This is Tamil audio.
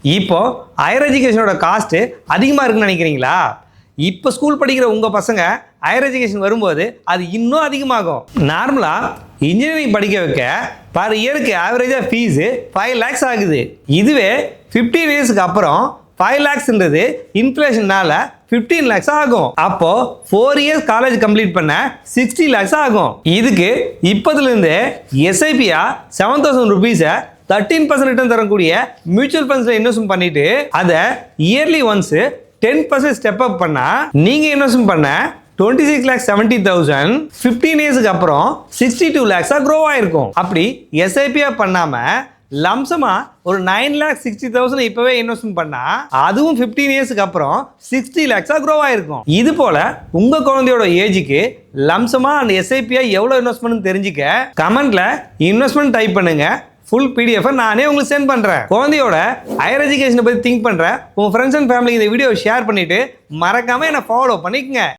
இப்போ ஹையர் எஜுகேஷனோட காஸ்ட் அதிகமாக இருக்குன்னு நினைக்கிறீங்களா? இப்போ ஸ்கூல் படிக்கிற உங்கள் பசங்க ஹையர் எஜுகேஷன் வரும்போது அது இன்னும் அதிகமாகும். நார்மலாக இன்ஜினியரிங் படிக்க வைக்க பர் இயருக்கு ஆவரேஜாக ஃபீஸு 5 lakhs ஆகுது. இதுவே 15 yearsக்கு அப்புறம் 5 lakhsன்றது இன்ஃப்ளேஷனால 15 lakhs ஆகும். அப்போ 4 years காலேஜ் கம்ப்ளீட் பண்ண 60 lakhs ஆகும். இதுக்கு இப்போதுலேருந்து எஸ்ஐபியா 7,000 rupees 13% ரிட்டர்ன் தரக்கூடிய மியூச்சுவல் ஃபண்ட்ஸில் இன்வெஸ்ட்மெண்ட் பண்ணிட்டு அதை இயர்லி ஒன்ஸ் 10% ஸ்டெப் அப் பண்ணா நீங்க இன்வெஸ்ட்மெண்ட் பண்ண 26,70,000 15 yearsக்கு அப்புறம் 62 lakhs க்ரோ ஆயிருக்கும். அப்படி எஸ்ஐபியா பண்ணாம லம்சமா ஒரு 9,60,000 இப்பவே இன்வெஸ்ட்மெண்ட் பண்ணா அதுவும் 15 yearsக்கு அப்புறம் 60 lakhs க்ரோ ஆயிருக்கும். இது போல உங்க குழந்தையோட ஏஜுக்கு லம்சமா அந்த எஸ்ஐபியா எவ்வளவு இன்வெஸ்ட்மெண்ட் தெரிஞ்சுக்க கமெண்ட்ல இன்வெஸ்ட்மெண்ட் டைப் பண்ணுங்க. ஃபுல் PDF நானே உங்களுக்கு சென்ட் பண்றேன். குழந்தையோட ஹையர் எஜுகேஷனை பத்தி திங்க் பண்ற உங்க ஃப்ரெண்ட்ஸ் அண்ட் ஃபேமிலி இந்த வீடியோ ஷேர் பண்ணிட்டு மறக்காம என்ன ஃபாலோ பண்ணிக்கங்க.